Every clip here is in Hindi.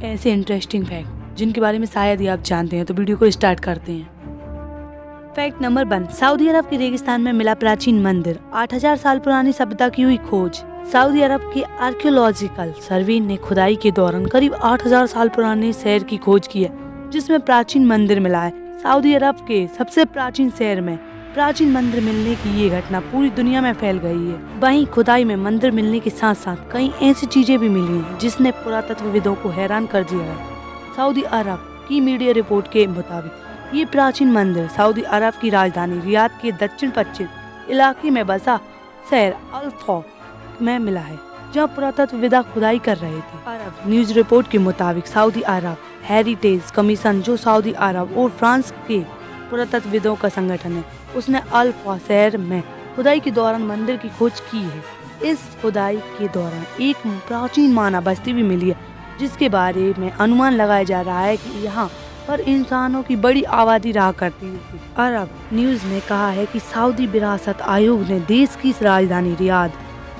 ऐसे इंटरेस्टिंग फैक्ट जिनके बारे में शायद ही आप जानते हैं, तो वीडियो को स्टार्ट करते हैं। फैक्ट नंबर 1, सऊदी अरब के रेगिस्तान में मिला प्राचीन मंदिर, 8000 साल पुरानी सभ्यता की हुई खोज। सऊदी अरब के आर्कियोलॉजिकल सर्वे ने खुदाई के दौरान करीब 8000 साल पुराने शहर की खोज की है, जिसमें प्राचीन मंदिर मिला है। सऊदी अरब के सबसे प्राचीन शहर में प्राचीन मंदिर मिलने की ये घटना पूरी दुनिया में फैल गई है। वहीं खुदाई में मंदिर मिलने के साथ साथ कई ऐसी चीजें भी मिली हैं जिसने पुरातत्वविदों को हैरान कर दिया है। सऊदी अरब की मीडिया रिपोर्ट के मुताबिक ये प्राचीन मंदिर सऊदी अरब की राजधानी रियाद के दक्षिण पश्चिम इलाके में बसा शहर अल फौ में मिला है, जहाँ पुरातत्वविदा खुदाई कर रहे थे। अरब न्यूज रिपोर्ट के मुताबिक सऊदी अरब हेरिटेज कमीशन, जो सऊदी अरब और फ्रांस के पुरातत्वविदों का संगठन है, उसने अल फौ शहर में खुदाई के दौरान मंदिर की खोज की है। इस खुदाई के दौरान एक प्राचीन मानव बस्ती भी मिली है, जिसके बारे में अनुमान लगाया जा रहा है कि यहाँ पर इंसानों की बड़ी आबादी रहा करती थी। अरब न्यूज ने कहा है कि सऊदी विरासत आयोग ने देश की राजधानी रियाद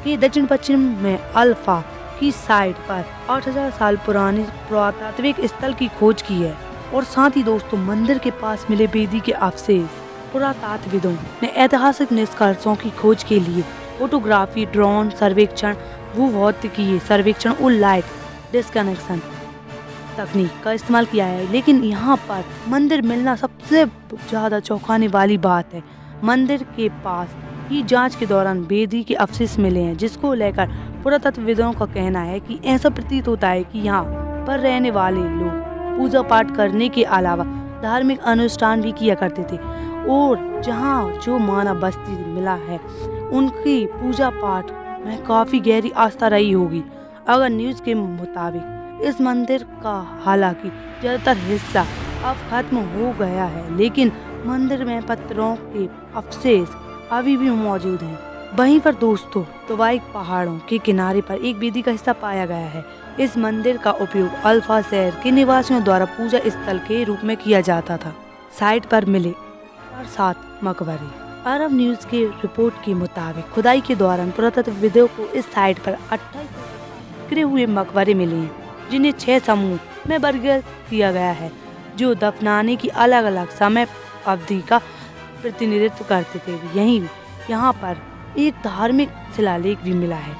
के दक्षिण पश्चिम में अल फौ की साइट पर 8000 साल पुराने पुरातात्विक स्थल की खोज की है। और साथ ही दोस्तों, मंदिर के पास मिले वेदी के अवशेष पुरातत्वविदों ने ऐतिहासिक निष्कर्षों की खोज के लिए फोटोग्राफी, ड्रोन सर्वेक्षण, भूभौतिकीय सर्वेक्षण और लाइट डिस्कनेक्शन तकनीक का इस्तेमाल किया है। लेकिन यहाँ पर मंदिर मिलना सबसे ज्यादा चौंकाने वाली बात है। मंदिर के पास ही जांच के दौरान वेदी के अवशेष मिले हैं, जिसको लेकर पुरातत्वविदों का कहना है कि ऐसा प्रतीत होता है कि यहाँ पर रहने वाले लोग पूजा पाठ करने के अलावा धार्मिक अनुष्ठान भी किया करते थे। और जहाँ जो मानव बस्ती मिला है, उनकी पूजा पाठ में काफी गहरी आस्था रही होगी। अगर न्यूज के मुताबिक इस मंदिर का हालांकि ज्यादातर हिस्सा अब खत्म हो गया है, लेकिन मंदिर में पत्थरों के अवशेष अभी भी मौजूद हैं। वहीं पर दोस्तों, तुवाइक पहाड़ों के किनारे पर एक वेदी का हिस्सा पाया गया है। इस मंदिर का उपयोग अल फौ शहर के निवासियों द्वारा पूजा स्थल के रूप में किया जाता था। साइट पर मिले 7 मकबरे। अरब न्यूज के रिपोर्ट के मुताबिक खुदाई के दौरान पुरातत्वविदों को इस साइट पर 28 बिखरे हुए मकबरे मिले हैं, जिन्हें 6 समूह में वर्गीकृत किया गया है, जो दफनाने की अलग अलग समय अवधि का प्रतिनिधित्व करते थे। यहीं यहाँ पर एक धार्मिक शिलालेख भी मिला है,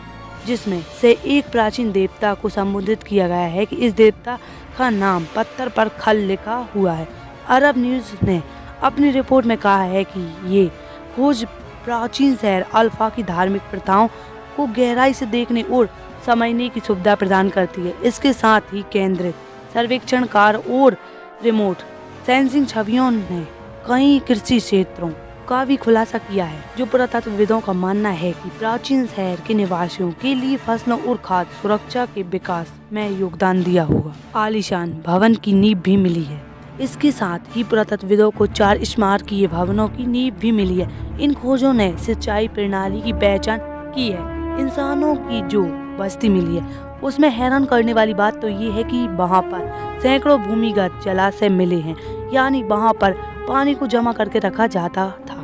जिसमें से एक प्राचीन देवता को संबोधित किया गया है कि इस देवता का नाम पत्थर पर खल लिखा हुआ है। अरब न्यूज ने अपनी रिपोर्ट में कहा है कि ये खोज प्राचीन शहर अल फौ की धार्मिक प्रथाओं को गहराई से देखने और समझने की सुविधा प्रदान करती है। इसके साथ ही केंद्रित सर्वेक्षणकार और रिमोट सेंसिंग छवियों ने कई कृषि क्षेत्रों का भी खुलासा किया है, जो पुरातत्वविदों का मानना है कि प्राचीन शहर के निवासियों के लिए फसलों और खाद्य सुरक्षा के विकास में योगदान दिया होगा। आलीशान भवन की नींव भी मिली है। इसके साथ ही पुरातत्वविदों को 4 स्मारकीय भवनों की नींव भी मिली है। इन खोजों ने सिंचाई प्रणाली की पहचान की है। इंसानों की जो बस्ती मिली है, उसमें हैरान करने वाली बात तो ये है कि वहाँ पर सैकड़ों भूमिगत जलाशय मिले हैं, यानी वहाँ पर पानी को जमा करके रखा जाता था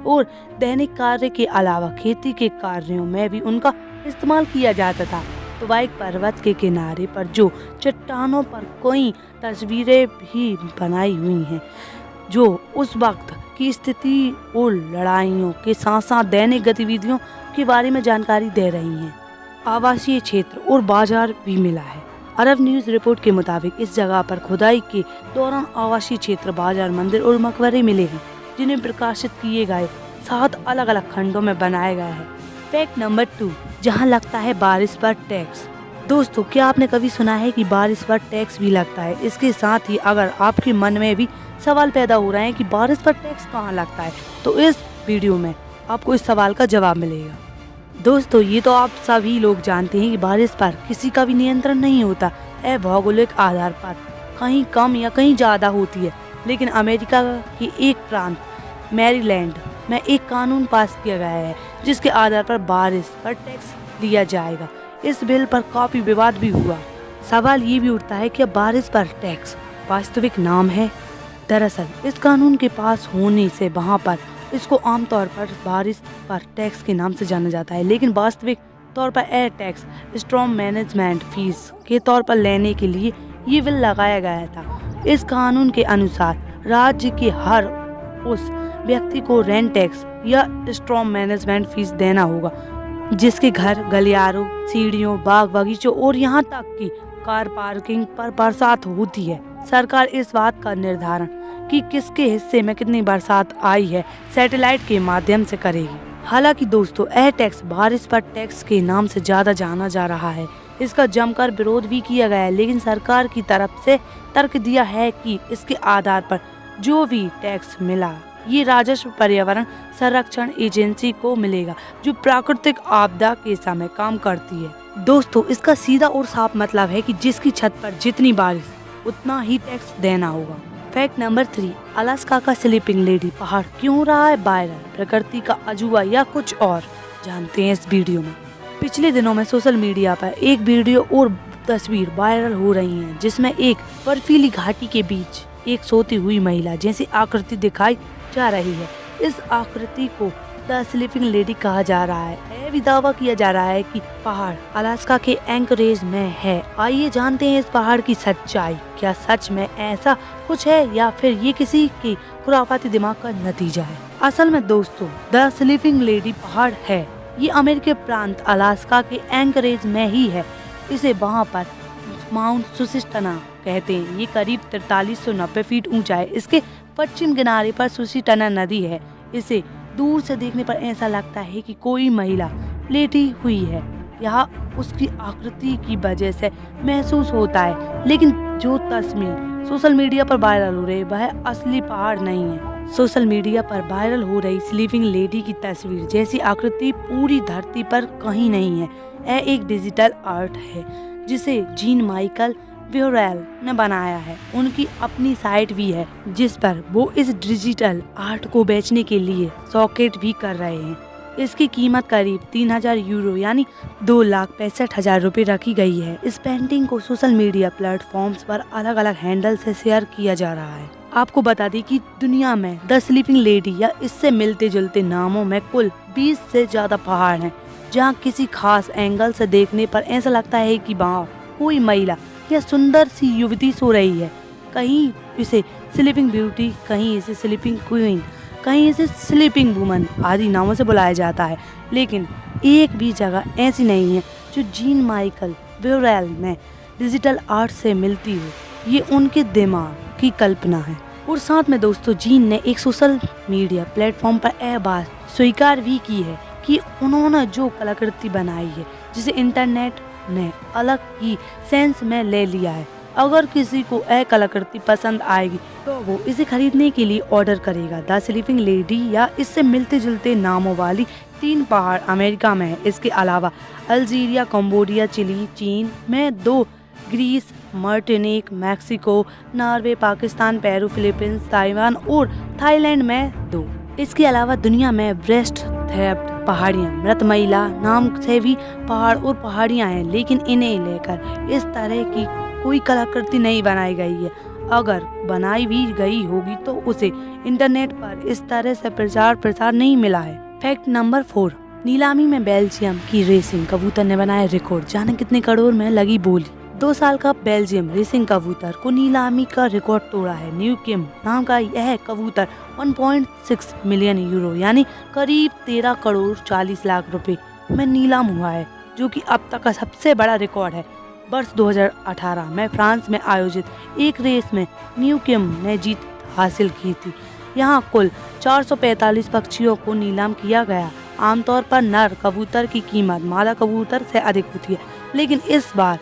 और दैनिक कार्य के अलावा खेती के कार्यों में भी उनका इस्तेमाल किया जाता था। तुवाइक पर्वत के किनारे पर जो चट्टानों पर कई तस्वीरें भी बनाई हुई हैं, जो उस वक्त की स्थिति और लड़ाइयों के साथ साथ दैनिक गतिविधियों के बारे में जानकारी दे रही हैं। आवासीय क्षेत्र और बाजार भी मिला है। अरब न्यूज रिपोर्ट के मुताबिक इस जगह पर खुदाई के दौरान आवासीय क्षेत्र, बाजार, मंदिर और मकबरे मिले हैं, जिन्हें प्रकाशित किए गए 7 अलग अलग खंडों में बनाया गया है। फैक्ट नंबर 2, जहां लगता है बारिश पर टैक्स। दोस्तों, क्या आपने कभी सुना है कि बारिश पर टैक्स भी लगता है? इसके साथ ही अगर आपके मन में भी सवाल पैदा हो रहे हैं कि बारिश पर टैक्स कहाँ लगता है, तो इस वीडियो में आपको इस सवाल का जवाब मिलेगा। दोस्तों, ये तो आप सभी लोग जानते हैं कि बारिश पर किसी का भी नियंत्रण नहीं होता। यह भौगोलिक आधार पर कहीं कम या कहीं ज़्यादा होती है। लेकिन अमेरिका के एक प्रांत मैरीलैंड में एक कानून पास किया गया है, जिसके आधार पर बारिश पर टैक्स लिया जाएगा। इस बिल पर काफ़ी विवाद भी हुआ। सवाल ये भी उठता है कि बारिश पर टैक्स वास्तविक नाम है। दरअसल इस कानून के पास होने से वहाँ पर इसको आमतौर पर बारिश पर टैक्स के नाम से जाना जाता है, लेकिन वास्तविक तौर पर air tax storm management fees के तौर पर लेने के लिए ये बिल लगाया गया था। इस कानून के अनुसार राज्य के हर उस व्यक्ति को रेंट टैक्स या स्ट्रॉम मैनेजमेंट फीस देना होगा जिसके घर गलियारों, सीढ़ियों, बाग बगीचों और यहाँ तक कि कार पार्किंग पर बरसात होती है। सरकार इस बात का निर्धारण कि किसके हिस्से में कितनी बरसात आई है सैटेलाइट के माध्यम से करेगी। हालांकि दोस्तों, यह टैक्स बारिश पर टैक्स के नाम से ज्यादा जाना जा रहा है। इसका जमकर विरोध भी किया गया है, लेकिन सरकार की तरफ से तर्क दिया है कि इसके आधार पर जो भी टैक्स मिला ये राजस्व पर्यावरण संरक्षण एजेंसी को मिलेगा जो प्राकृतिक आपदा के समय काम करती है। दोस्तों, इसका सीधा और साफ मतलब है कि जिसकी छत पर जितनी बारिश उतना ही टैक्स देना होगा। फैक्ट नंबर 3, अलास्का का स्लीपिंग लेडी पहाड़ क्यों रहा है वायरल? प्रकृति का अजूबा या कुछ और? जानते हैं इस वीडियो में। पिछले दिनों में सोशल मीडिया पर एक वीडियो और तस्वीर वायरल हो रही है जिसमें एक बर्फीली घाटी के बीच एक सोती हुई महिला जैसी आकृति दिखाई जा रही है। इस आकृति को द स्लीपिंग लेडी कहा जा रहा है। यह भी दावा किया जा रहा है कि पहाड़ अलास्का के एंकरेज में है। आइए जानते हैं इस पहाड़ की सच्चाई। क्या सच में ऐसा कुछ है या फिर ये किसी के खुराफाती दिमाग का नतीजा है? असल में दोस्तों, द स्लीपिंग लेडी पहाड़ है ये अमेरिकी प्रांत अलास्का के एंकरेज में ही है। इसे वहाँ पर माउंट सुसिस्टना कहते हैं। ये करीब 4390 फीट ऊंचा है। इसके पश्चिम किनारे पर सुसिस्टना नदी है। इसे दूर से देखने पर ऐसा लगता है कि कोई महिला लेटी हुई है। यहाँ उसकी आकृति की वजह से महसूस होता है, लेकिन जो तस्वीर सोशल मीडिया पर वायरल हो रही है वह असली पहाड़ नहीं है। सोशल मीडिया पर वायरल हो रही स्लीपिंग लेडी की तस्वीर जैसी आकृति पूरी धरती पर कहीं नहीं है। यह एक डिजिटल आर्ट है जिसे जीन माइकल ब्यूरेल ने बनाया है। उनकी अपनी साइट भी है जिस पर वो इस डिजिटल आर्ट को बेचने के लिए सॉकेट भी कर रहे हैं। इसकी कीमत करीब 3000 यूरो यानी 2,65,000 रुपये रखी गई है। इस पेंटिंग को सोशल मीडिया प्लेटफॉर्म्स पर अलग अलग हैंडल से शेयर किया जा रहा है। आपको बता दें कि दुनिया में द स्लीपिंग लेडी या इससे मिलते जुलते नामों में कुल 20 से ज्यादा पहाड़ हैं, जहां किसी खास एंगल से देखने पर ऐसा लगता है कि वहाँ कोई महिला या सुंदर सी युवती सो रही है। कहीं इसे स्लीपिंग ब्यूटी, कहीं इसे स्लीपिंग क्वीन, कहीं इसे स्लीपिंग वुमन आदि नामों से बुलाया जाता है, लेकिन एक भी जगह ऐसी नहीं है जो जीन माइकल ब्यूरेल ने डिजिटल आर्ट से मिलती हो। ये उनके दिमाग की कल्पना है। और साथ में दोस्तों, जीन ने एक सोशल मीडिया प्लेटफॉर्म पर यह बात स्वीकार भी की है कि उन्होंने जो कलाकृति बनाई है जिसे इंटरनेट ने अलग ही सेंस में ले लिया है। अगर किसी को यह कलाकृति पसंद आएगी तो वो इसे खरीदने के लिए ऑर्डर करेगा। द स्लीपिंग लेडी या इससे मिलते जुलते नामों वाली 3 पहाड़ अमेरिका में है। इसके अलावा अल्जीरिया, कंबोडिया, चिली, चीन में 2, Greece, Martinique, Mexico, Norway, Pakistan, Peru, Philippines, Taiwan और थाईलैंड में 2। इसके अलावा दुनिया में ब्रेस्ट थेफ्ट पहाड़ियाँ, मृत महिला नाम से भी पहाड़ और पहाड़ियाँ हैं, लेकिन इन्हें लेकर इस तरह की कोई कलाकृति नहीं बनाई गई है। अगर बनाई भी गई होगी तो उसे इंटरनेट पर इस तरह से प्रचार नहीं मिला है। फैक्ट नंबर 4, नीलामी में बेल्जियम की रेसिंग कबूतर ने बनाया रिकॉर्ड। जाने कितने करोड़ में लगी बोली। 2 साल का बेल्जियम रेसिंग कबूतर को नीलामी का रिकॉर्ड तोड़ा है। न्यू किम नाम का यह कबूतर 1.6 मिलियन यूरो यानी करीब 13 करोड़ 40 लाख रुपए में नीलाम हुआ है, जो कि अब तक का सबसे बड़ा रिकॉर्ड है। वर्ष 2018 में फ्रांस में आयोजित एक रेस में न्यू किम ने जीत हासिल की थी। यहाँ कुल 445 पक्षियों को नीलाम किया गया। आमतौर पर नर कबूतर की कीमत मादा कबूतर से अधिक होती है, लेकिन इस बार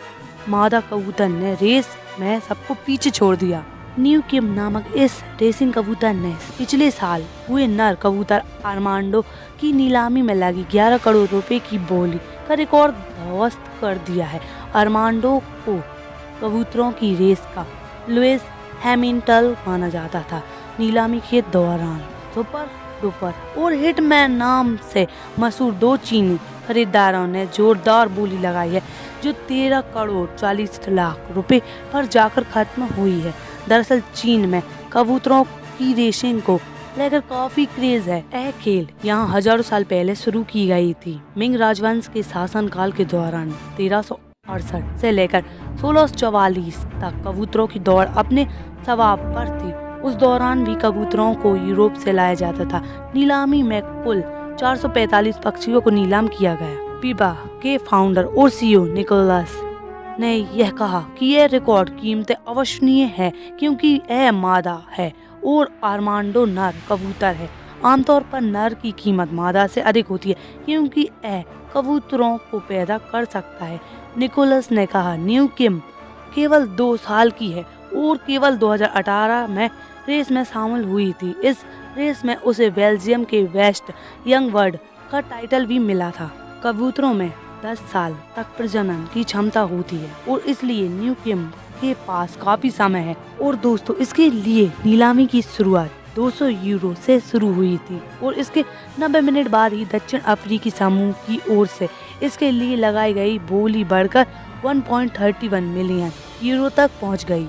मादा कबूतर ने रेस में सबको पीछे छोड़ दिया। न्यू किम नामक इस रेसिंग कबूतर ने पिछले साल हुए नर कबूतर आर्मांडो की नीलामी में लगी 11 करोड़ रुपए की बोली का रिकॉर्ड ध्वस्त कर दिया है। आर्मांडो को कबूतरों की रेस का लुइस हैमिल्टन माना जाता था। नीलामी के दौरान सुपर डुपर और हिटमैन नाम से मशहूर 2 चीनी खरीदारों ने जोरदार बोली लगाई है, जो 13 करोड़ 40 लाख रुपए पर जाकर खत्म हुई है। दरअसल चीन में कबूतरों की रेसिंग को लेकर काफी क्रेज है। यह खेल यहाँ हजारों साल पहले शुरू की गई थी। मिंग राजवंश के शासनकाल के दौरान 1668 से लेकर 1644 तक कबूतरों की दौड़ अपने शवाब पर थी। उस दौरान भी कबूतरों को यूरोप से लाया जाता था। नीलामी में कुल 445 पक्षियों को नीलाम किया गया। पीबा के फाउंडर और सीईओ निकोलस ने यह कहा कि यह रिकॉर्ड कीमतें अविश्वसनीय है क्योंकि यह मादा है और आर्मांडो नर कबूतर है। आमतौर पर नर की कीमत मादा से अधिक होती है क्योंकि यह कबूतरों को पैदा कर सकता है। निकोलस ने कहा न्यू किम केवल 2 साल की है और केवल 2018 में रेस में शामिल हुई थी। इस रेस में उसे बेल्जियम के बेस्ट यंग बर्ड का टाइटल भी मिला था। कबूतरों में 10 साल तक प्रजनन की क्षमता होती है और इसलिए न्यू किम के पास काफी समय है। और दोस्तों, इसके लिए नीलामी की शुरुआत 200 यूरो से शुरू हुई थी और इसके 90 मिनट बाद ही दक्षिण अफ्रीकी समूह की ओर से इसके लिए लगाई गई बोली बढ़कर 1.31 मिलियन यूरो तक पहुंच गई।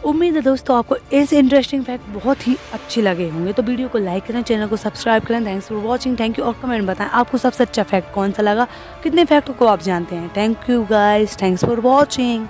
उम्मीद है दोस्तों आपको ऐसे इंटरेस्टिंग फैक्ट बहुत ही अच्छे लगे होंगे, तो वीडियो को लाइक करें, चैनल को सब्सक्राइब करें। Thanks for watching, thank you. और कमेंट बताएं आपको सबसे अच्छा फैक्ट कौन सा लगा, कितने फैक्ट को आप जानते हैं। Thank you guys, thanks for watching.